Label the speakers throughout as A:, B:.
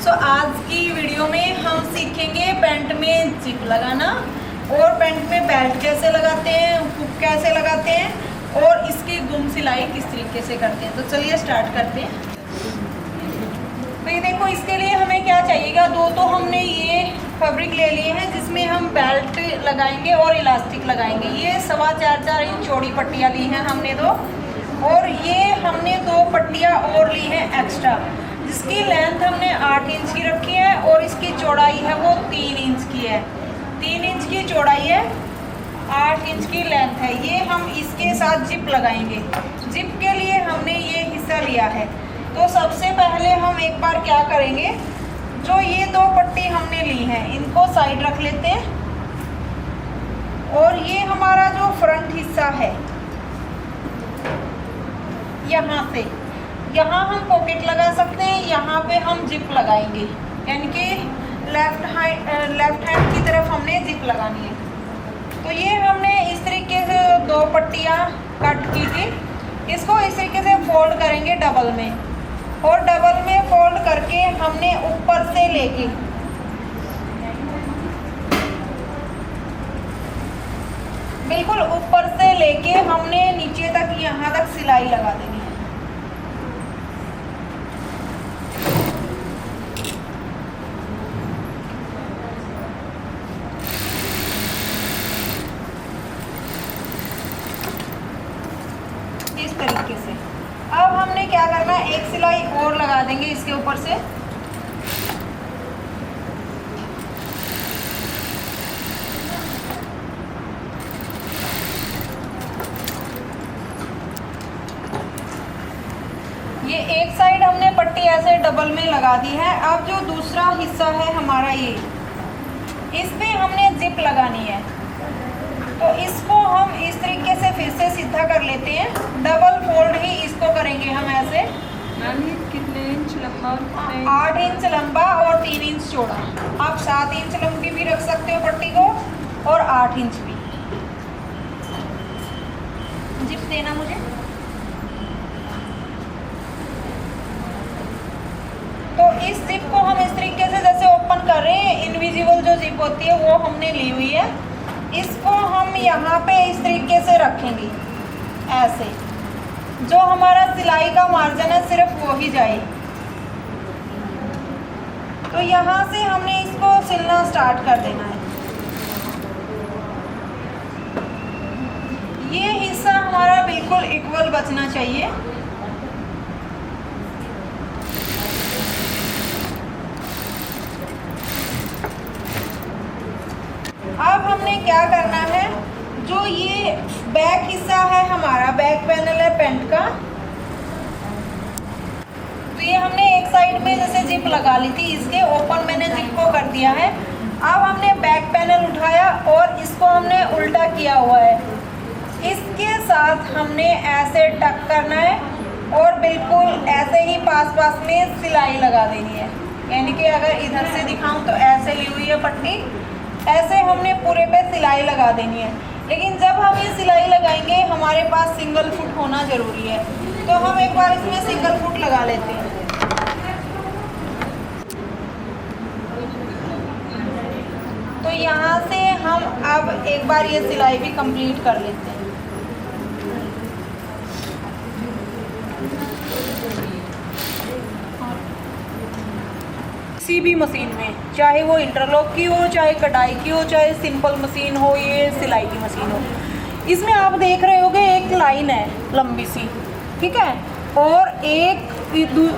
A: सो आज की वीडियो में हम सीखेंगे पैंट में जिप लगाना और पैंट में बेल्ट कैसे लगाते हैं, हुक कैसे लगाते हैं और इसकी गुम सिलाई किस तरीके से करते हैं। तो चलिए स्टार्ट करते हैं। तो ये देखो, इसके लिए हमें क्या चाहिएगा, दो तो हमने ये फैब्रिक ले लिए हैं जिसमें हम बेल्ट लगाएंगे और इलास्टिक लगाएंगे। ये 4.25 इंच चौड़ी पट्टियाँ ली हैं हमने दो, और ये हमने 2 पट्टियाँ और ली हैं एक्स्ट्रा, जिसकी लेंथ हमने 8 इंच की रखी है और इसकी चौड़ाई है वो 3 इंच की है। 3 इंच की चौड़ाई है, 8 इंच की लेंथ है। ये हम इसके साथ जिप लगाएंगे। जिप के लिए हमने ये हिस्सा लिया है। तो सबसे पहले हम एक बार क्या करेंगे, जो ये 2 पट्टी हमने ली हैं इनको साइड रख लेते हैं, और ये हमारा जो फ्रंट हिस्सा है यहाँ हम पॉकेट लगा सकते हैं, यहाँ पे हम जिप लगाएंगे, यानी कि लेफ्ट हैंड की तरफ हमने जिप लगानी है। तो ये हमने इस तरीके से 2 पट्टियाँ कट की थी, इसको इस तरीके से फोल्ड करेंगे डबल में, और डबल में फोल्ड करके हमने ऊपर से लेके बिल्कुल ऊपर से लेके हमने नीचे तक यहाँ तक सिलाई लगा देनी है। इस तरीके से अब हमने क्या करना है, एक सिलाई और लगा देंगे इसके ऊपर से। ये एक साइड हमने पट्टी ऐसे डबल में लगा दी है। अब जो दूसरा हिस्सा है हमारा, ये इस पे हमने जिप लगानी है। तो इसको हम इस तरीके से फिर से सीधा कर लेते हैं, डबल फोल्ड ही इसको करेंगे हम ऐसे।
B: कितने इंच लंबा?
A: 8 इंच लंबा और 3 इंच चौड़ा। आप 7 इंच लंबी भी रख सकते हो पट्टी को, और 8 इंच भी। जिप देना मुझे। तो इस जिप को हम इस तरीके से जैसे ओपन कर रहे हैं, इनविजिबल जो जिप होती है वो हमने ली हुई है। इसको हम यहाँ पे इस तरीके से रखेंगे ऐसे, जो हमारा सिलाई का मार्जिन है सिर्फ वो ही जाए। तो यहाँ से हमने इसको सिलना स्टार्ट कर देना है। ये हिस्सा हमारा बिल्कुल इक्वल बचना चाहिए। अब हमने क्या करना है, जो ये बैक हिस्सा है हमारा, बैक पैनल है पैंट का, तो ये हमने एक साइड में जैसे जिप लगा ली थी, इसके ओपन मैंने जिप को कर दिया है। अब हमने बैक पैनल उठाया और इसको हमने उल्टा किया हुआ है। इसके साथ हमने ऐसे टक करना है और बिल्कुल ऐसे ही पास में सिलाई लगा देनी है। यानी कि अगर इधर से दिखाऊं तो ऐसे ली हुई है पट्टी, ऐसे हमने पूरे पे सिलाई लगा देनी है। लेकिन जब हम ये सिलाई लगाएंगे हमारे पास सिंगल फुट होना ज़रूरी है, तो हम एक बार इसमें सिंगल फुट लगा लेते हैं। तो यहाँ से हम अब एक बार ये सिलाई भी कंप्लीट कर लेते हैं। किसी भी मशीन में, चाहे वो इंटरलॉक की हो, चाहे कढ़ाई की हो, चाहे सिंपल मशीन हो, ये सिलाई की मशीन हो, इसमें आप देख रहे होगे एक लाइन है लंबी सी, ठीक है, और एक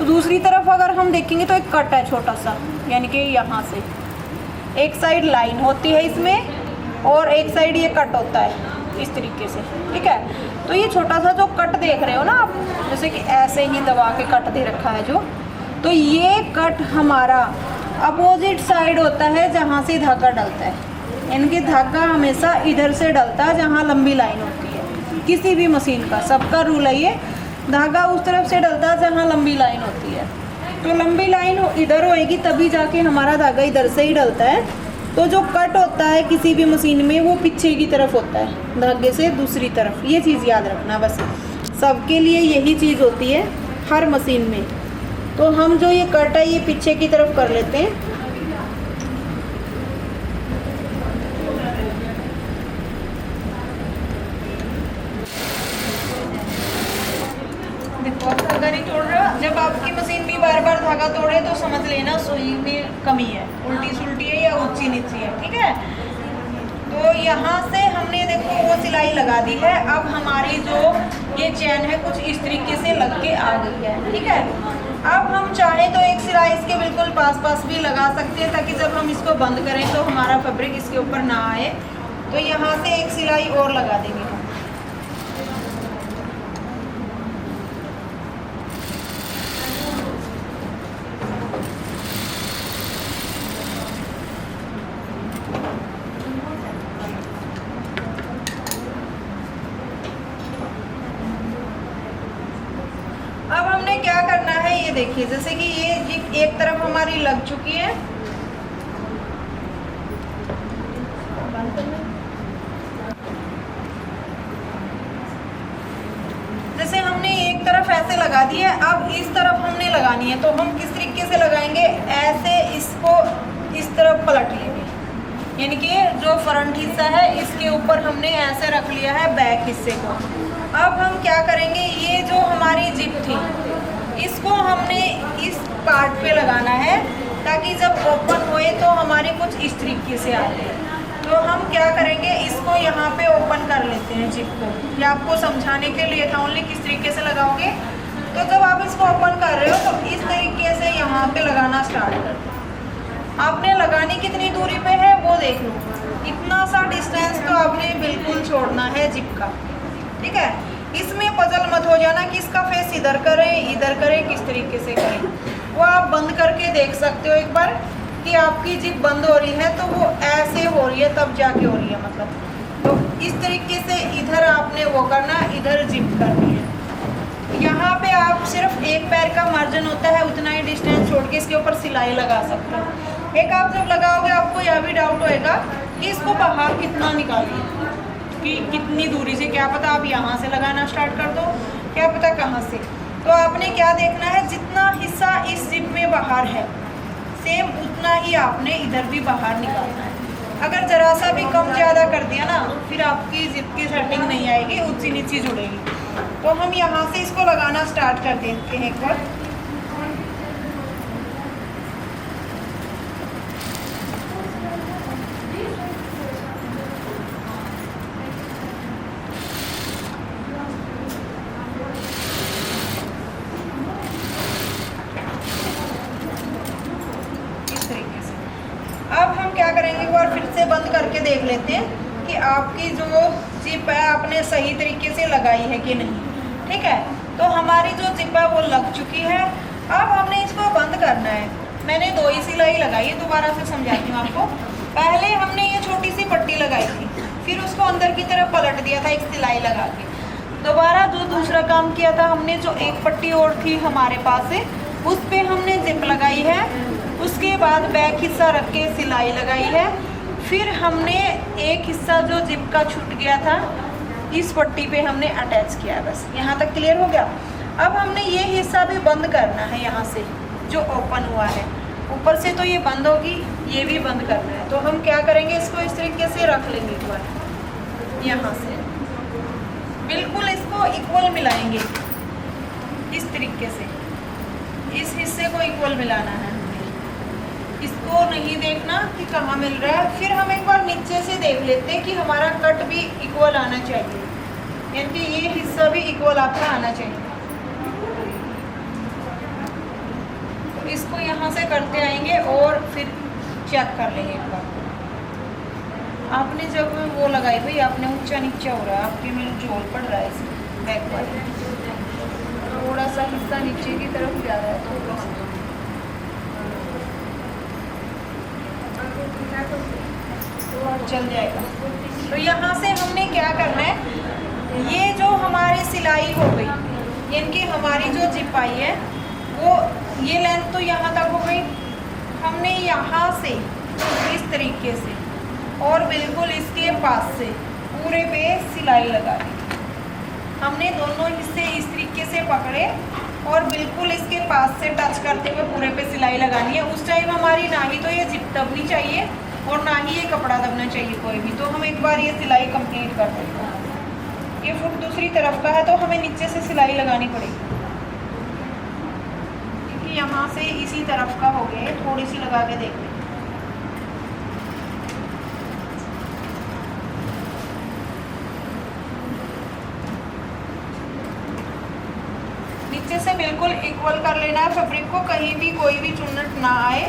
A: दूसरी तरफ अगर हम देखेंगे तो एक कट है छोटा सा, यानी कि यहाँ से एक साइड लाइन होती है इसमें और एक साइड ये कट होता है इस तरीके से, ठीक है। तो ये छोटा सा जो कट देख रहे हो ना आप, जैसे कि ऐसे ही दबा के कट दे रखा है जो, तो ये कट हमारा अपोजिट साइड होता है जहाँ से धागा डलता है। इनके धागा हमेशा इधर से डलता है जहाँ लंबी लाइन होती है। किसी भी मशीन का सबका रूल है ये, धागा उस तरफ से डलता है जहाँ लंबी लाइन होती है। तो लंबी लाइन इधर होएगी तभी जाके हमारा धागा इधर से ही डलता है। तो जो कट होता है किसी भी मशीन में वो पीछे की तरफ होता है धागे से दूसरी तरफ। ये चीज़ याद रखना, बस सबके लिए यही चीज़ होती है हर मशीन में। तो हम जो ये कट है ये पीछे की तरफ कर लेते हैं। देखो आप धागा नहीं तोड़ रहा। जब आपकी मशीन भी बार बार धागा तोड़े तो समझ लेना सुई में कमी है, उल्टी सुल्टी है या ऊंची नीची है, ठीक है। तो यहाँ से हमने देखो वो सिलाई लगा दी है। अब हमारी जो ये चैन है कुछ इस तरीके से लग के आ गई है, ठीक है। अब हम चाहे तो एक सिलाई इसके बिल्कुल पास भी लगा सकते हैं, ताकि जब हम इसको बंद करें तो हमारा फैब्रिक इसके ऊपर ना आए। तो यहाँ से एक सिलाई और लगा देंगे हम। अब हमने क्या करना है ये देखिए, जैसे कि ये जिप एक तरफ हमारी लग चुकी है। जैसे हमने एक तरफ ऐसे लगा दी है, अब इस तरफ हमने लगानी है। तो हम किस तरीके से लगाएंगे, ऐसे इसको इस तरफ पलट लेंगे, यानी कि जो फ्रंट हिस्सा है इसके ऊपर हमने ऐसे रख लिया है बैक हिस्से को। अब हम क्या करेंगे, ये जो हमारी जिप थी इसको हमने इस पार्ट पे लगाना है, ताकि जब ओपन होए तो हमारे कुछ इस तरीके से आ जाए। तो हम क्या करेंगे, इसको यहाँ पे ओपन कर लेते हैं जिप को। ये आपको समझाने के लिए था ओनली किस तरीके से लगाओगे। तो जब आप इसको ओपन कर रहे हो तो इस तरीके से यहाँ पे लगाना स्टार्ट कर दो। आपने लगानी कितनी दूरी पे है वो देख लो, इतना सा डिस्टेंस तो आपने बिल्कुल छोड़ना है जिप का, ठीक है। इसमें पजल मत हो जाना कि इसका फेस इधर करें किस तरीके से करें। वो आप बंद करके देख सकते हो एक बार कि आपकी जिप बंद हो रही है तो वो ऐसे हो रही है, तब जाके हो रही है मतलब। तो इस तरीके से इधर आपने वो करना, इधर जिप करनी है। यहाँ पे आप सिर्फ एक पैर का मार्जिन होता है, उतना ही डिस्टेंस छोड़ के इसके ऊपर सिलाई लगा सकते हो। एक आप जब लगाओगे आपको यह भी डाउट होएगा कि इसको बाहर कितना निकालिए, कि कितनी दूरी से, क्या पता आप यहाँ से लगाना स्टार्ट कर दो, क्या पता कहाँ से। तो आपने क्या देखना है, जितना हिस्सा इस जिप में बाहर है सेम उतना ही आपने इधर भी बाहर निकालना है। अगर ज़रा सा भी कम ज़्यादा कर दिया ना, फिर आपकी जिप की सेटिंग नहीं आएगी, ऊंची नीची जुड़ेगी। तो हम यहाँ से इसको लगाना स्टार्ट कर देते हैं एक बार। अब हम क्या करेंगे, एक बार फिर से बंद करके देख लेते हैं कि आपकी जो जिप है आपने सही तरीके से लगाई है कि नहीं, ठीक है। तो हमारी जो जिप है वो लग चुकी है। अब हमने इसको बंद करना है। मैंने 2 ही सिलाई लगाई है, दोबारा से समझाती हूँ आपको। पहले हमने ये छोटी सी पट्टी लगाई थी, फिर उसको अंदर की तरफ पलट दिया था एक सिलाई लगा के। दोबारा जो दूसरा काम किया था हमने, जो एक पट्टी और थी हमारे पास से, उस पर हमने जिप लगाई है। उसके बाद बैक हिस्सा रख के सिलाई लगाई है। फिर हमने एक हिस्सा जो जिप का छूट गया था इस पट्टी पे हमने अटैच किया है। बस यहाँ तक क्लियर हो गया। अब हमने ये हिस्सा भी बंद करना है, यहाँ से जो ओपन हुआ है ऊपर से तो ये बंद होगी, ये भी बंद करना है। तो हम क्या करेंगे, इसको इस तरीके से रख लेंगे एक बार, यहाँ से बिल्कुल इसको इक्वल मिलाएंगे इस तरीके से। इस हिस्से को इक्वल मिलाना है, इसको नहीं देखना कि कहाँ मिल रहा है। फिर हम एक बार नीचे से देख लेते हैं कि हमारा कट भी इक्वल आना चाहिए, यानी कि ये हिस्सा भी इक्वल आपका आना चाहिए। तो इसको यहाँ से करते आएंगे और फिर चेक कर लेंगे एक बार। आपने जब वो लगाई भाई, आपने ऊंचा नीचा हो रहा है, आपके में जोड़ पड़ रहा है इसमें बैक वाले, थोड़ा सा हिस्सा नीचे की तरफ जा रहा है, थोड़ा सा चल जाएगा। तो यहाँ से हमने क्या करना है, ये जो हमारी सिलाई हो गई, यानी कि हमारी जो जिप आई है वो ये लेंथ तो यहाँ तक हो गई। हमने यहाँ से इस तरीके से और बिल्कुल इसके पास से पूरे पे सिलाई लगा दी। हमने दोनों हिस्से इस तरीके से पकड़े और बिल्कुल इसके पास से टच करते हुए पूरे पे सिलाई लगानी है। उस टाइम हमारी ना ही तो ये जिप दबनी चाहिए और ना ही ये कपड़ा दबना चाहिए कोई भी। तो हम एक बार ये सिलाई कंप्लीट कर देते हैं। ये फुट दूसरी तरफ का है तो हमें नीचे से सिलाई लगानी पड़ेगी, क्योंकि यहाँ से इसी तरफ का हो गया। थोड़ी सी लगा के देख लें। नीचे से बिल्कुल इक्वल कर लेना है फैब्रिक को, कहीं भी कोई भी चुन्नट ना आए।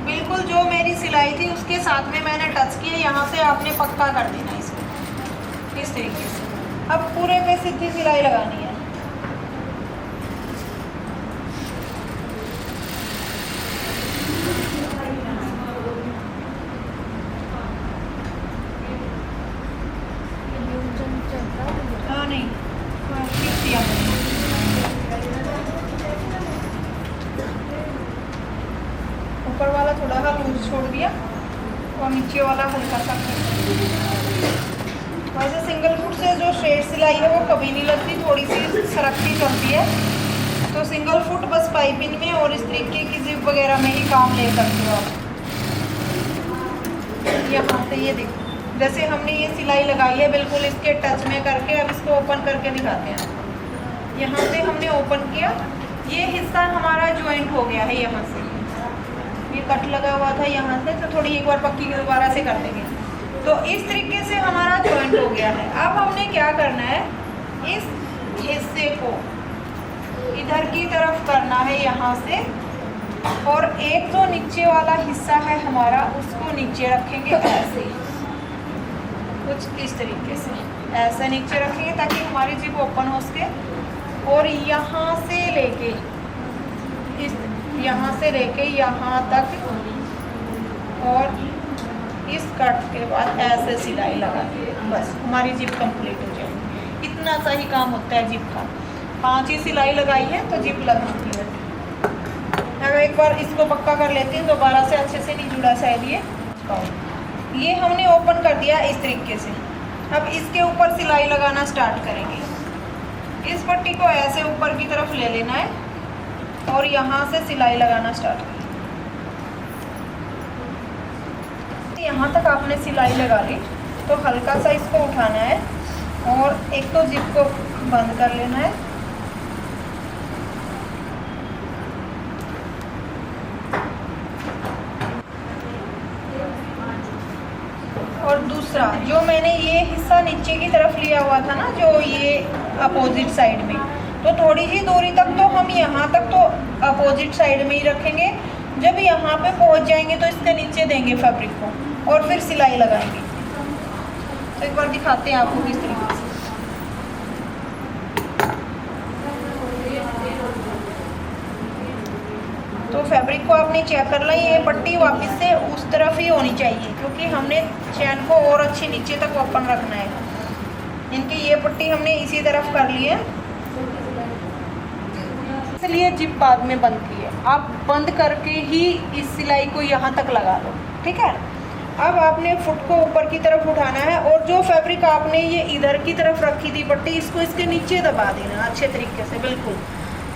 A: बिल्कुल जो मेरी सिलाई थी उसके साथ में मैंने टच किया, यहाँ से आपने पक्का कर देना इसको इस तरीके से। अब पूरे पे सीधी सिलाई लगानी है। ऊपर वाला थोड़ा सा लूज छोड़ दिया और नीचे वाला हल्का सा। वैसे सिंगल फुट से जो शेड सिलाई है वो कभी नहीं लगती, थोड़ी सी सरकती चलती है। तो सिंगल फुट बस पाइपिंग में और इस तरीके की जिप वगैरह में ही काम ले सकते हो आप। यहाँ से ये देखो, जैसे हमने ये सिलाई लगाई है बिल्कुल इसके टच में करके। अब इसको ओपन करके दिखाते हैं। यहाँ से हमने ओपन किया, ये हिस्सा हमारा ज्वाइंट हो गया है। यहाँ से ये कट लगा हुआ था यहाँ से, तो थोड़ी एक बार पक्की दोबारा से कर देंगे। तो इस तरीके से हमारा ज्वाइंट हो गया है। अब हमने क्या करना है, इस हिस्से को इधर की तरफ करना है यहाँ से, और एक जो नीचे वाला हिस्सा है हमारा उसको नीचे रखेंगे ऐसे, कुछ इस तरीके से ऐसे नीचे रखेंगे ताकि हमारी जिप ओपन हो सके। और यहाँ से लेके यहाँ से लेके यहाँ तक, और इस कट के बाद ऐसे सिलाई लगा के बस हमारी जिप कंप्लीट हो जाएगी। इतना सा ही काम होता है जिप का। 5 ही सिलाई लगाई है तो जिप लग चुकी है। अब एक बार इसको पक्का कर लेते हैं, दोबारा से अच्छे से नहीं जुड़ा शायद ये हमने ओपन कर दिया इस तरीके से। अब इसके ऊपर सिलाई लगाना स्टार्ट करेंगे। इस पट्टी को ऐसे ऊपर की तरफ ले लेना है और यहाँ से सिलाई लगाना स्टार्ट करें। यहाँ तक आपने सिलाई लगा ली तो हल्का सा इसको उठाना है और एक तो जिप को बंद कर लेना है। और दूसरा जो मैंने ये हिस्सा नीचे की तरफ लिया हुआ था ना, जो ये अपोजिट साइड में, तो थोड़ी ही दूरी तक तो हम यहाँ तक तो अपोजिट साइड में ही रखेंगे। जब यहाँ पे पहुँच जाएंगे तो इसके नीचे देंगे फैब्रिक को और फिर सिलाई लगाएंगे। तो एक बार दिखाते हैं आपको किस तरीके से। तो फैब्रिक को आपने चेक कर लिया, ये पट्टी वापस से उस तरफ ही होनी चाहिए क्योंकि हमने चैन को और अच्छी नीचे तक ओपन रखना है। इनकी ये पट्टी हमने इसी तरफ कर ली है, इसलिए जिप बाद में बंद की है। आप बंद करके ही इस सिलाई को यहाँ तक लगा दो, ठीक है। अब आपने फुट को ऊपर की तरफ उठाना है और जो फैब्रिक आपने ये इधर की तरफ रखी थी पट्टी, इसको इसके नीचे दबा देना अच्छे तरीके से बिल्कुल,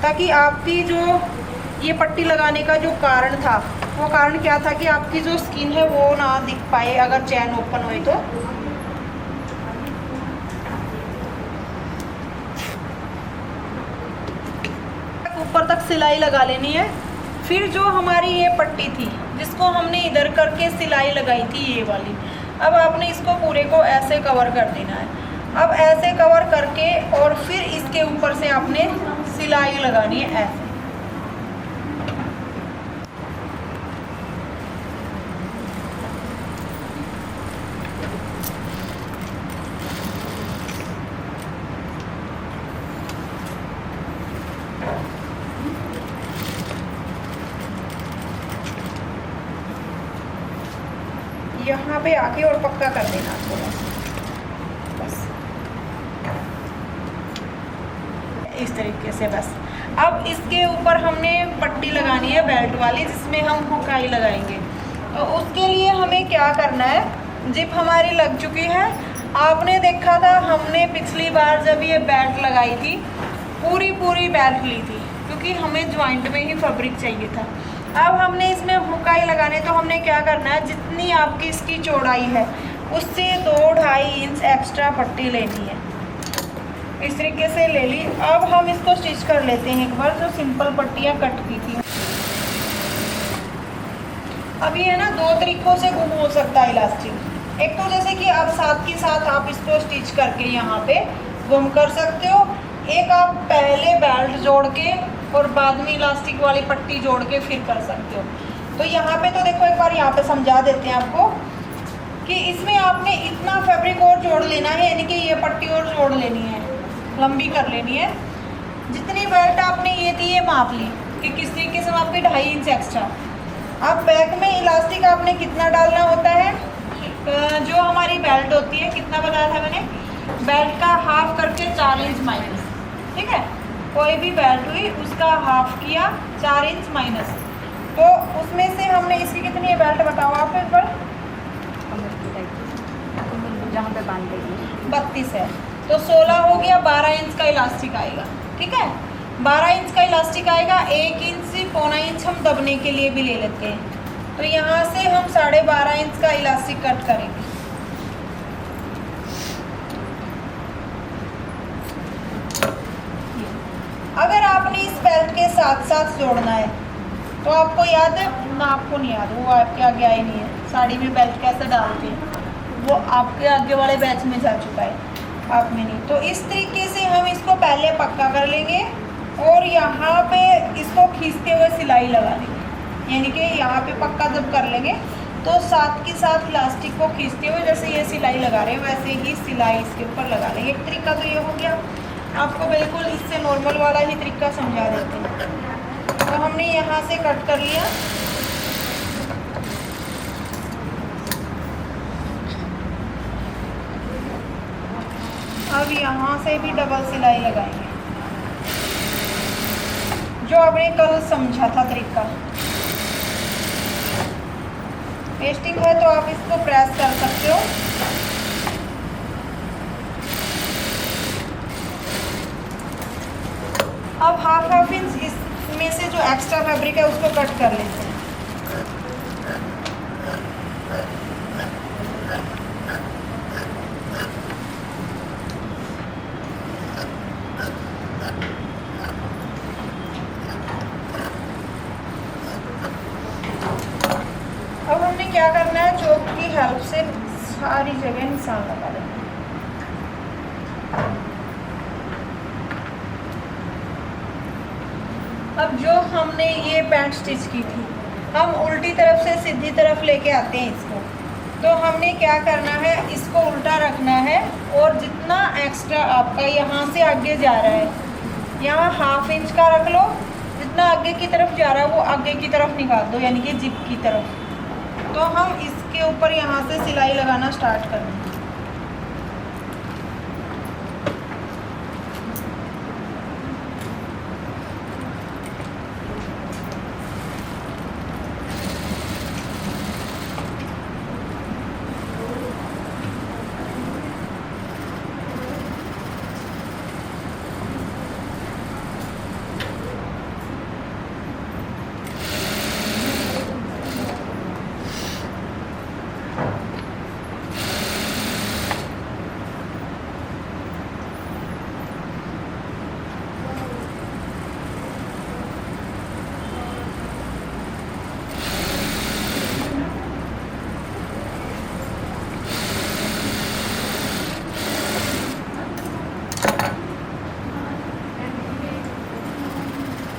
A: ताकि आपकी जो ये पट्टी लगाने का जो कारण था, वो कारण क्या था कि आपकी जो स्किन है वो ना दिख पाए अगर चैन ओपन हुई तो। ऊपर तक सिलाई लगा लेनी है। फिर जो हमारी ये पट्टी थी जिसको हमने इधर करके सिलाई लगाई थी ये वाली, अब आपने इसको पूरे को ऐसे कवर कर देना है। अब ऐसे कवर करके और फिर इसके ऊपर से आपने सिलाई लगानी है ऐसे। यहाँ पे आके और पक्का कर देना थोड़ा बस इस तरीके से बस। अब इसके ऊपर हमने पट्टी लगानी है बेल्ट वाली, जिसमें हम हुकाई लगाएंगे। तो उसके लिए हमें क्या करना है, जिप हमारी लग चुकी है। आपने देखा था हमने पिछली बार जब ये बेल्ट लगाई थी पूरी बेल्ट ली थी, क्योंकि हमें जॉइंट में ही फैब्रिक चाहिए था। अब हमने इसमें हुकाई लगाने, तो हमने क्या करना है, जितनी आपकी इसकी चौड़ाई है उससे 2-2.5 इंच एक्स्ट्रा पट्टी लेनी है। इस तरीके से ले ली। अब हम इसको स्टिच कर लेते हैं एक बार, जो सिंपल पट्टियाँ कट की थी। अब ये है ना, 2 तरीक़ों से गुम हो सकता है इलास्टिक। एक तो जैसे कि अब साथ के साथ आप इसको स्टिच करके यहाँ पे गुम कर सकते हो, एक आप पहले बेल्ट जोड़ के और बाद में इलास्टिक वाली पट्टी जोड़ के फिर कर सकते हो। तो यहाँ पे तो देखो, एक बार यहाँ पे समझा देते हैं आपको कि इसमें आपने इतना फैब्रिक और जोड़ लेना है, यानी कि ये पट्टी और जोड़ लेनी है, लंबी कर लेनी है। जितनी बेल्ट आपने ये थी ये माप ली कि किस तरीके से आपके 2.5 इंच एक्स्ट्रा। अब बैक में इलास्टिक आपने कितना डालना होता है, जो हमारी बेल्ट होती है, कितना बताया था मैंने, बेल्ट का हाफ करके 4 इंच माइनस। ठीक है, कोई भी बेल्ट हुई उसका हाफ किया 4 इंच माइनस। तो उसमें से हमने इसकी कितनी है बेल्ट, बताओ आप एक बार।
B: जहाँ पे बांध देगी
A: 32 है, तो 16 हो गया, 12 इंच का इलास्टिक आएगा। ठीक है, 12 इंच का इलास्टिक आएगा। 1 इंच से 1.25 इंच हम दबने के लिए भी ले लेते हैं, तो यहाँ से हम 12.5 इंच का इलास्टिक कट करेंगे। अगर आपने इस बेल्ट के साथ साथ जोड़ना है तो आपको याद है ना, आपको नहीं याद, वो आपके आगे आई नहीं है। साड़ी में बेल्ट कैसे डालते हैं वो आपके आगे वाले बैच में जा चुका है, आप में नहीं। तो इस तरीके से हम इसको पहले पक्का कर लेंगे और यहाँ पे इसको खींचते हुए सिलाई लगा लेंगे, यानी कि यहाँ पे पक्का जब कर लेंगे तो साथ के साथ इलास्टिक को खींचते हुए जैसे ये सिलाई लगा रहे हैं वैसे ही सिलाई इसके ऊपर लगा लेंगे। एक तरीका तो ये हो गया, आपको बिल्कुल इससे नॉर्मल वाला ही तरीका समझा देते हैं। तो हमने यहाँ से कट कर लिया, अब यहाँ से भी डबल सिलाई लगाएंगे, जो आपने कल समझा था तरीका। पेस्टिंग है तो आप इसको प्रेस कर सकते हो। अब हाफ इंच इसमें से जो एक्स्ट्रा फैब्रिक है उसको कट कर लेते हैं। अब हमने क्या करना है, चॉक की हेल्प से सारी जगह निशान लगा देना। अब जो हमने ये पैंट स्टिच की थी, हम उल्टी तरफ से सीधी तरफ लेके आते हैं इसको। तो हमने क्या करना है, इसको उल्टा रखना है और जितना एक्स्ट्रा आपका यहाँ से आगे जा रहा है, यहाँ हाफ इंच का रख लो, जितना आगे की तरफ जा रहा है वो आगे की तरफ निकाल दो, यानी कि जिप की तरफ। तो हम इसके ऊपर यहाँ से सिलाई लगाना स्टार्ट कर देंगे।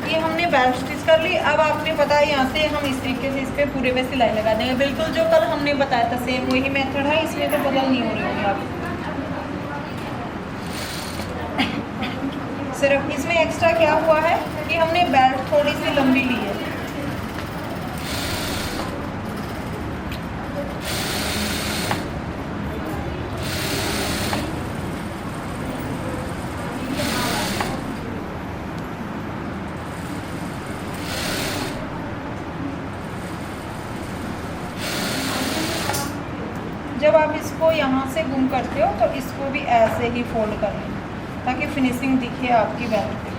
A: ये हमने बेल्ट स्टिच कर ली। अब आपने पता है यहाँ से हम इस तरीके से इस पर पूरे पे सिलाई लगा देंगे, बिल्कुल जो कल हमने बताया था सेम वही मेथड है, इसमें तो बदल नहीं हो रही होगी आप। सिर्फ इसमें एक्स्ट्रा क्या हुआ है कि हमने बेल्ट थोड़ी सी लंबी ली है। जब आप इसको यहाँ से गुम करते हो तो इसको भी ऐसे ही फोल्ड कर लेना ताकि फिनिशिंग दिखे आपकी बेल्ट पे।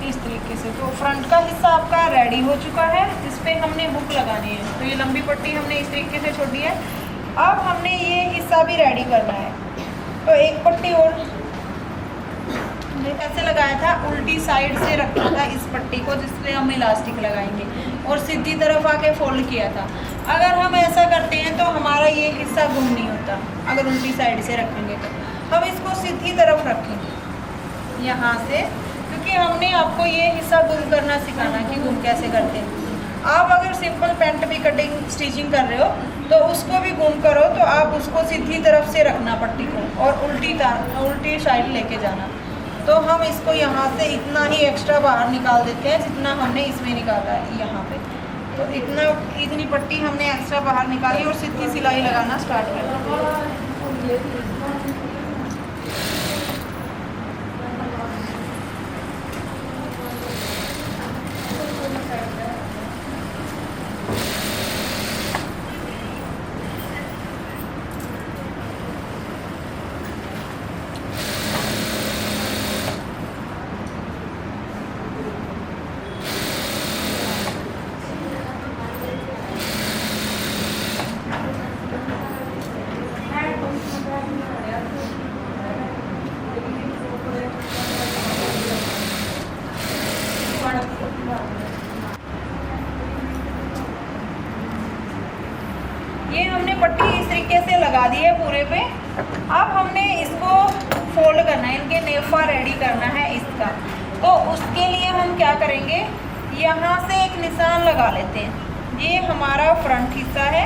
A: इस तरीके से तो फ्रंट का हिस्सा आपका रेडी हो चुका है। इस पे हमने हुक लगानी है, तो ये लंबी पट्टी हमने इस तरीके से छोड़ी है। अब हमने ये हिस्सा भी रेडी करना है, तो एक पट्टी और ऐसे लगाया था, उल्टी साइड से रखा था इस पट्टी को जिससे हम इलास्टिक लगाएंगे, और सीधी तरफ आके फोल्ड किया था। अगर हम ऐसा करते हैं तो हमारा ये हिस्सा गुम नहीं होता। अगर उल्टी साइड से रखेंगे तो हम इसको सीधी तरफ रखेंगे यहाँ से, क्योंकि हमने आपको ये हिस्सा गुम करना सिखाना कि गुम कैसे करते हैं। आप अगर सिंपल पैंट भी कटिंग स्टिचिंग कर रहे हो तो उसको भी गुम करो तो आप उसको सीधी तरफ से रखना पट्टी को, और उल्टी साइड लेके जाना। तो हम इसको यहाँ से इतना ही एक्स्ट्रा बाहर निकाल देते हैं जितना हमने इसमें निकाला है यहाँ पे। तो इतनी पट्टी हमने एक्स्ट्रा बाहर निकाली और सीधी सिलाई लगाना स्टार्ट कर दी। ये हमने पट्टी इस तरीके से लगा दी है पूरे पे। अब हमने इसको फोल्ड करना है, इनके नेफा रेडी करना है इसका। तो उसके लिए हम क्या करेंगे, यहाँ से एक निशान लगा लेते हैं। ये हमारा फ्रंट हिस्सा है,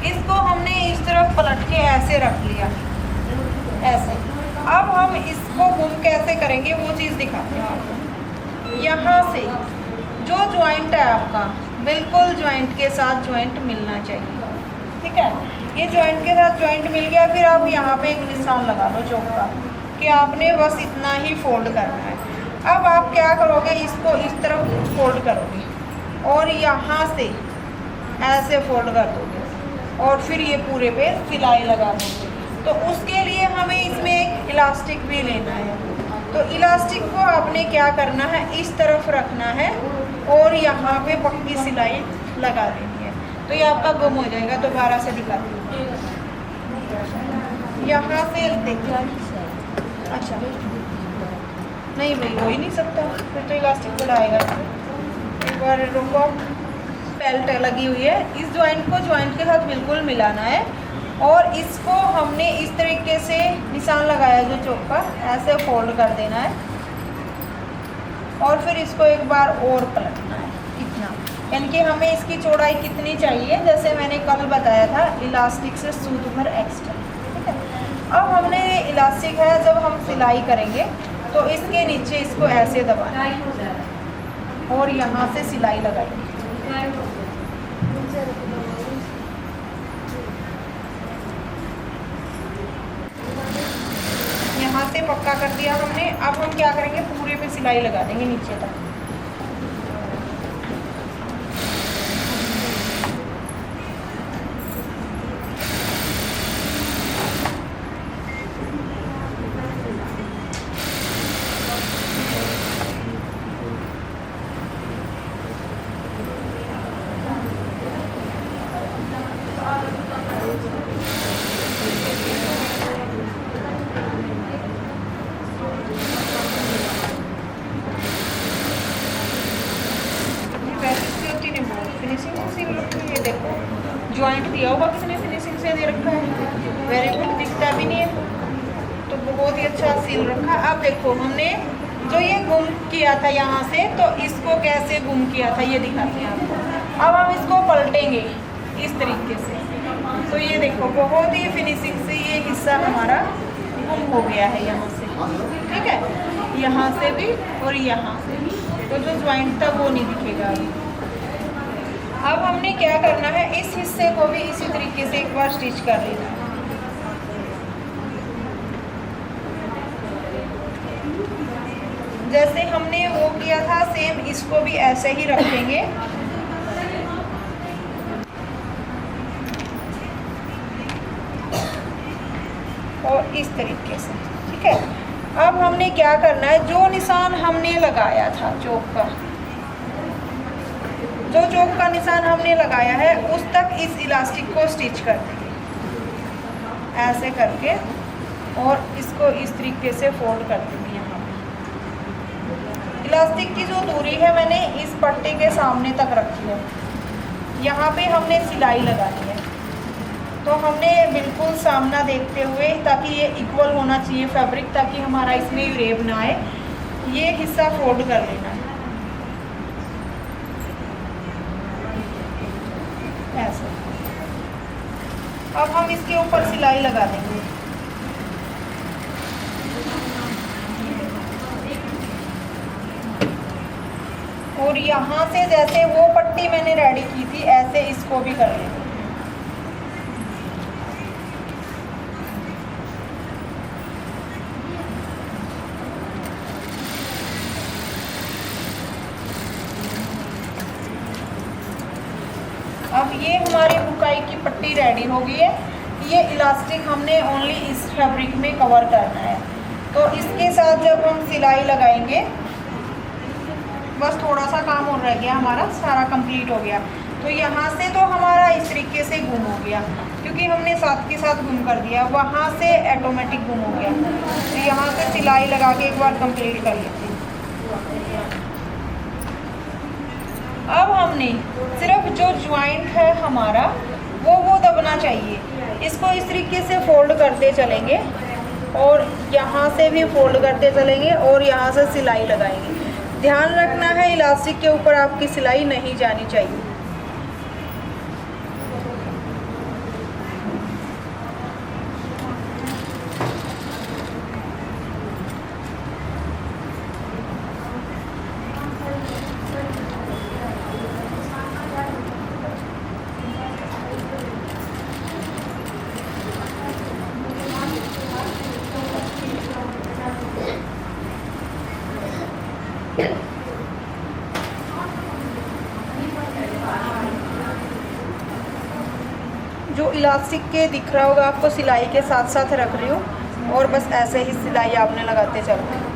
A: इसको हमने इस तरफ पलट के ऐसे रख लिया, ऐसे। अब हम इसको गुम कैसे करेंगे वो चीज़ दिखाते हैं आपको। यहाँ से जो ज्वाइंट है आपका, बिल्कुल ज्वाइंट के साथ ज्वाइंट मिलना चाहिए, ठीक है। ये ज्वाइंट के साथ ज्वाइंट मिल गया, फिर आप यहाँ पे एक निशान लगा लो चौक का कि आपने बस इतना ही फोल्ड करना है। अब आप क्या करोगे, इसको इस तरफ फोल्ड करोगे और यहाँ से ऐसे फोल्ड कर दोगे और फिर ये पूरे पे सिलाई लगा दोगे। तो उसके लिए हमें इसमें एक इलास्टिक भी लेना है। तो इलास्टिक को आपने क्या करना है, इस तरफ रखना है और यहाँ पे पक्की सिलाई लगा देनी है। तो ये आपका गुम हो जाएगा। दोबारा से दिखाती हूँ, यहाँ से देखिए। अच्छा नहीं भाई, हो ही नहीं सकता, फिर तो इलास्टिक बनाएगा। एक बार रुको, बेल्ट लगी हुई है, इस ज्वाइंट को ज्वाइंट के साथ बिल्कुल मिलाना है और इसको हमने इस तरीके से निशान लगाया जो चौक का, ऐसे फोल्ड कर देना है और फिर इसको एक बार और पलटना है इतना। यानी कि हमें इसकी चौड़ाई कितनी चाहिए, जैसे मैंने कल बताया था, इलास्टिक से सूत भर एक्स्ट्रा, ठीक है। अब हमने इलास्टिक है, जब हम सिलाई करेंगे तो इसके नीचे इसको ऐसे दबाना है और यहाँ से सिलाई लगाएंगे। यहाँ से पक्का कर दिया हमने। अब हम क्या करेंगे, पूरे पे सिलाई लगा देंगे नीचे तक। ज्वाइंट दिया होगा किसने, फिनिशिंग से दे रखा है, वेरी गुड, दिखता भी नहीं है तो बहुत ही अच्छा सील रखा। अब देखो हमने जो ये गुम किया था यहाँ से, तो इसको कैसे गुम किया था ये दिखाते हैं आपको। अब हम इसको पलटेंगे इस तरीके से, तो ये देखो बहुत ही फिनिशिंग से ये हिस्सा हमारा गुम हो गया है यहाँ से, ठीक है। यहाँ से भी और यहाँ से भी, तो जो ज्वाइंट था वो नहीं दिखेगा अभी। अब हमने क्या करना है, इस हिस्से को भी इसी तरीके से एक बार स्टिच कर लेना है। जैसे हमने वो किया था सेम इसको भी ऐसे ही रखेंगे। और इस तरीके से, ठीक है। अब हमने क्या करना है, जो निशान हमने लगाया था चौक का, जो चौक का निशान हमने लगाया है उस तक इस इलास्टिक को स्टिच कर देंगे ऐसे करके, और इसको इस तरीके से फोल्ड कर देंगे। यहाँ पे इलास्टिक की जो दूरी है मैंने इस पट्टी के सामने तक रखी है। यहाँ पे हमने सिलाई लगानी है, तो हमने बिल्कुल सामना देखते हुए, ताकि ये इक्वल होना चाहिए फैब्रिक, ताकि हमारा इसमें यूरेब ना आए, ये हिस्सा फोल्ड कर लेना है ऐसे। अब हम इसके ऊपर सिलाई लगा देंगे। और यहाँ से जैसे वो पट्टी मैंने रेडी की थी ऐसे इसको भी कर लेंगे। अब ये हमारी बुकाई की पट्टी रेडी हो गई है। ये इलास्टिक हमने ओनली इस फैब्रिक में कवर करना है। तो इसके साथ जब हम सिलाई लगाएंगे, बस थोड़ा सा काम और रह गया, हमारा सारा कंप्लीट हो गया। तो यहाँ से तो हमारा इस तरीके से गुम हो गया, क्योंकि हमने साथ के साथ गुम कर दिया, वहाँ से ऑटोमेटिक गुम हो गया। तो यहाँ से सिलाई लगा के एक बार कंप्लीट कर लेते हैं। अब हमने सिर्फ जो ज्वाइंट है हमारा वो दबना चाहिए। इसको इस तरीके से फोल्ड करते चलेंगे, और यहाँ से भी फोल्ड करते चलेंगे, और यहाँ से सिलाई लगाएंगे। ध्यान रखना है इलास्टिक के ऊपर आपकी सिलाई नहीं जानी चाहिए। जो इलास्टिक के दिख रहा होगा आपको, सिलाई के साथ साथ रख रही हूँ, और बस ऐसे ही सिलाई आपने लगाते चलना है।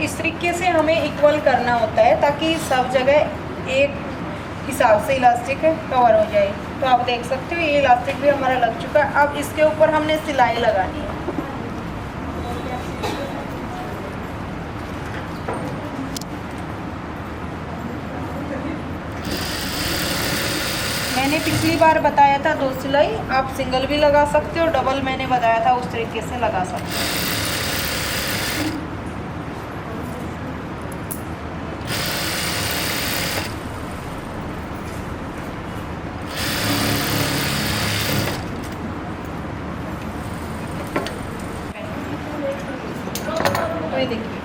A: इस तरीके से हमें इक्वल करना होता है, ताकि सब जगह एक हिसाब से इलास्टिक कवर हो जाए। तो आप देख सकते हो ये इलास्टिक भी हमारा लग चुका है। अब इसके ऊपर हमने सिलाई लगानी है। मैंने पिछली बार बताया था 2 सिलाई, आप सिंगल भी लगा सकते हो, डबल मैंने बताया था उस तरीके से लगा सकते हो। तो ये देखिए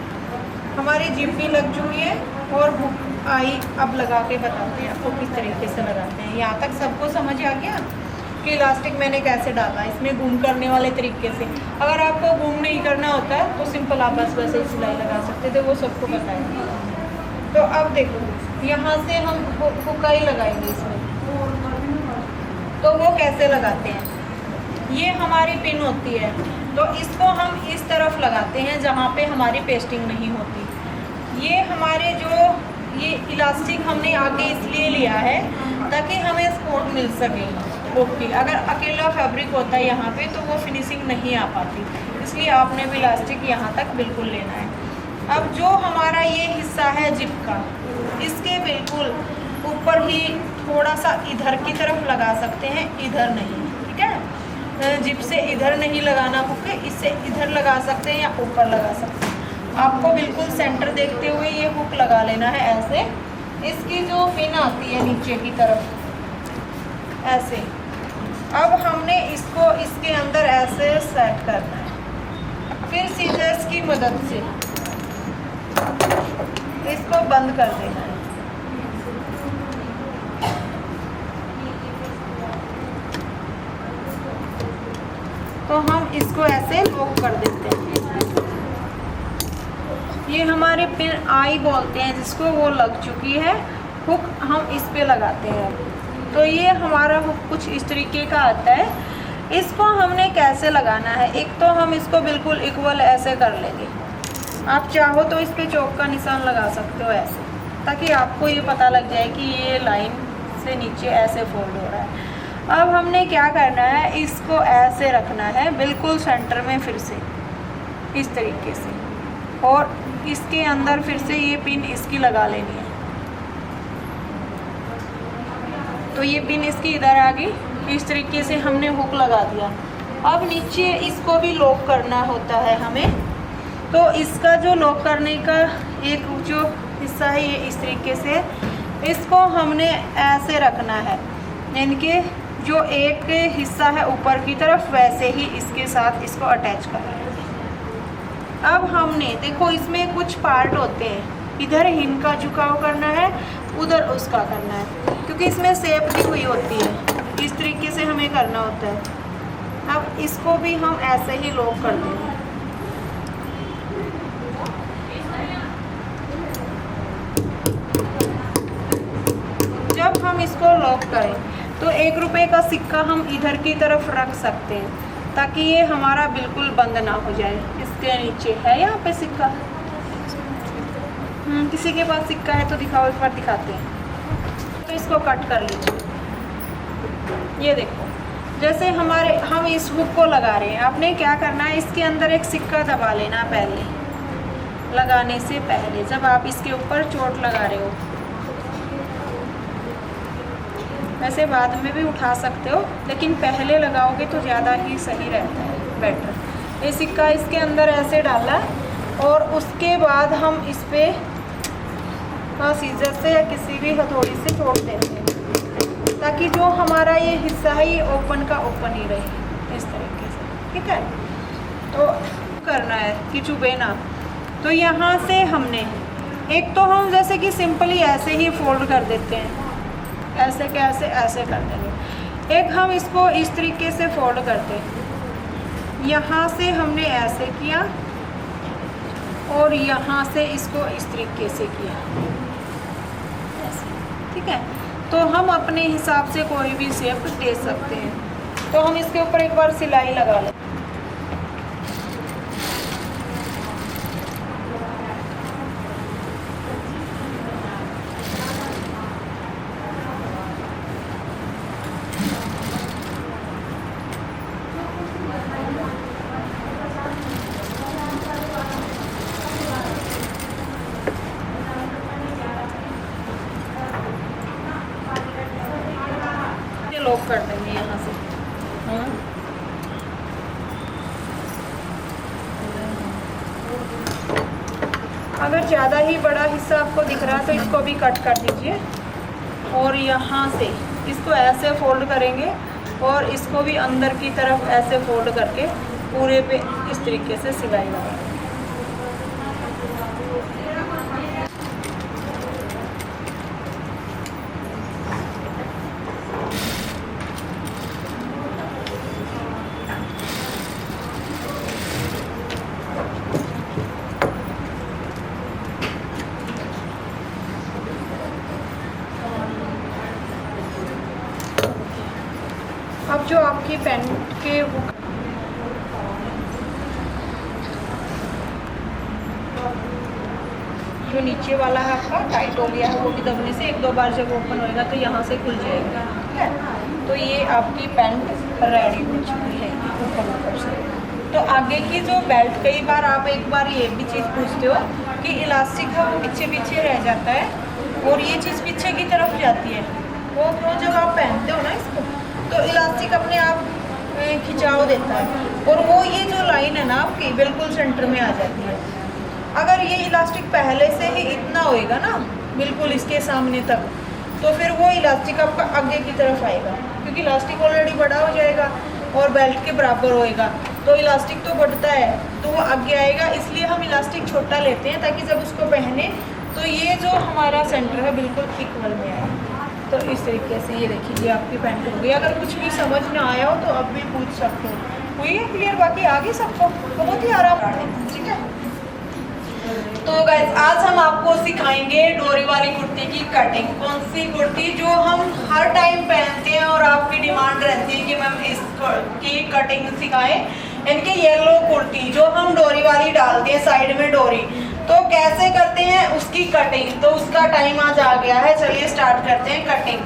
A: हमारी जिप भी लग चुकी है और हुक आई। अब लगा के बताते हैं आपको किस तरीके से लगाते हैं। यहाँ तक सबको समझ आ गया कि इलास्टिक मैंने कैसे डाला, इसमें घूम करने वाले तरीके से। अगर आपको घूम नहीं करना होता है तो सिंपल आप बस वैसे ही सिलाई लगा सकते थे, वो सबको पता है। तो अब देखो यहाँ से हम हुकाई लगाएंगे इसमें, तो वो कैसे लगाते हैं। ये हमारी पिन होती है, तो इसको हम इस तरफ लगाते हैं जहाँ पे हमारी पेस्टिंग नहीं होती। ये हमारे जो ये इलास्टिक हमने आगे इसलिए लिया है ताकि हमें सपोर्ट मिल सके हुक की। अगर अकेला फैब्रिक होता है यहाँ पे तो वो फिनिशिंग नहीं आ पाती, इसलिए आपने भी इलास्टिक यहाँ तक बिल्कुल लेना है। अब जो हमारा ये हिस्सा है जिप का, इसके बिल्कुल ऊपर ही थोड़ा सा इधर की तरफ लगा सकते हैं, इधर नहीं, ठीक है। जिप से इधर नहीं लगाना हुक, इससे इधर लगा सकते हैं या ऊपर लगा सकते हैं। आपको बिल्कुल सेंटर देखते हुए ये हुक लगा लेना है ऐसे। इसकी जो पिन आती है नीचे की तरफ ऐसे, अब हमने इसको इसके अंदर ऐसे सेट करना है। फिर सीजर्स की मदद से इसको बंद कर देना है। तो हम इसको ऐसे लॉक कर देते हैं। ये हमारे पिन आई बोलते हैं जिसको, वो लग चुकी है। हुक हम इस पे लगाते हैं, तो ये हमारा हुक कुछ इस तरीके का आता है। इसको हमने कैसे लगाना है, एक तो हम इसको बिल्कुल इक्वल ऐसे कर लेंगे। आप चाहो तो इस पे चौक का निशान लगा सकते हो ऐसे, ताकि आपको ये पता लग जाए कि ये लाइन से नीचे ऐसे फोल्ड हो रहा है। अब हमने क्या करना है, इसको ऐसे रखना है बिल्कुल सेंटर में, फिर से इस तरीके से, और इसके अंदर फिर से ये पिन इसकी लगा लेनी है। तो ये पिन इसकी इधर आ गई, इस तरीके से हमने हुक लगा दिया। अब नीचे इसको भी लॉक करना होता है हमें, तो इसका जो लॉक करने का एक जो हिस्सा है ये इस तरीके से, इसको हमने ऐसे रखना है, यानी कि जो एक हिस्सा है ऊपर की तरफ वैसे ही इसके साथ इसको अटैच करना है। अब हमने देखो इसमें कुछ पार्ट होते हैं, इधर इनका झुकाव करना है, उधर उसका करना है, क्योंकि इसमें शेप दी हुई होती है, इस तरीके से हमें करना होता है। अब इसको भी हम ऐसे ही लॉक कर देंगे। जब हम इसको लॉक करें तो 1 रुपये का सिक्का हम इधर की तरफ रख सकते हैं, ताकि ये हमारा बिल्कुल बंद ना हो जाए। इसके नीचे है यहाँ पे सिक्का, किसी के पास सिक्का है तो दिखाओ, एक बार दिखाते हैं। तो इसको कट कर लीजिए। ये देखो जैसे हम इस हुक को लगा रहे हैं, आपने क्या करना है, इसके अंदर एक सिक्का दबा लेना पहले, लगाने से पहले, जब आप इसके ऊपर चोट लगा रहे हो। वैसे बाद में भी उठा सकते हो, लेकिन पहले लगाओगे तो ज़्यादा ही सही रहता है, बेटर। ये सिक्का इसके अंदर ऐसे डाला, और उसके बाद हम इस पर सीजर से या किसी भी हथौड़ी से तोड़ देते हैं, ताकि जो हमारा ये हिस्सा है ये ओपन का ओपन ही रहे, इस तरीके से, ठीक है। तो करना है कि चुभे ना। तो यहाँ से हमने एक तो हम जैसे कि सिंपली ऐसे ही फोल्ड कर देते हैं, ऐसे कैसे ऐसे कर देंगे। एक हम इसको इस तरीके से फोल्ड करते हैं, यहाँ से हमने ऐसे किया और यहाँ से इसको इस तरीके से किया ऐसे, ठीक है। तो हम अपने हिसाब से कोई भी शेप दे सकते हैं। तो हम इसके ऊपर एक बार सिलाई लगा लें। लॉक कर देंगे यहाँ से। हाँ, अगर ज़्यादा ही बड़ा हिस्सा आपको दिख रहा है तो इसको भी कट कर दीजिए। और यहाँ से इसको ऐसे फोल्ड करेंगे और इसको भी अंदर की तरफ ऐसे फोल्ड करके पूरे पे इस तरीके से सिलाई लगाएंगे। अब जो आपकी पैंट के वो जो नीचे वाला है आपका टाइट हो गया है, वो भी दबने से एक दो बार जब ओपन होएगा तो यहाँ से खुल जाएगा। ठीक है, तो ये आपकी पैंट रेडी हो चुकी है ऊपर से। तो आगे की जो बेल्ट, कई बार आप एक बार ये भी चीज़ पूछते हो कि इलास्टिक है वो पीछे पीछे रह जाता है और ये चीज़ पीछे की तरफ जाती है, वो क्यों? जब आप पहनते हो ना इसको तो इलास्टिक अपने आप खिंचाव देता है और वो ये जो लाइन है ना आपकी बिल्कुल सेंटर में आ जाती है। अगर ये इलास्टिक पहले से ही इतना होएगा ना बिल्कुल इसके सामने तक, तो फिर वो इलास्टिक आपका आगे की तरफ आएगा, क्योंकि इलास्टिक ऑलरेडी बड़ा हो जाएगा और बेल्ट के बराबर होएगा, तो इलास्टिक तो बढ़ता है तो वो आगे आएगा। इसलिए हम इलास्टिक छोटा लेते हैं ताकि जब उसको पहने तो ये जो हमारा सेंटर है बिल्कुल इक्वल में आए। तो इस तरीके से ये देखिए ये आपकी पैंट हो गई। अगर कुछ भी समझ ना आया हो तो अब भी पूछ सकते हो। हुई है क्लियर? बाकी आगे सबको बहुत ही आराम है। ठीक है, तो गाइस आज हम आपको सिखाएंगे डोरी वाली कुर्ती की कटिंग। कौन सी कुर्ती? जो हम हर टाइम पहनते हैं और आपकी डिमांड रहती है कि मैम इसकी कटिंग सिखाएं। इनकी येलो कुर्ती जो हम डोरी वाली डालते हैं साइड में डोरी, तो कैसे करते हैं उसकी कटिंग, तो उसका टाइम आज आ गया है। चलिए स्टार्ट करते हैं कटिंग।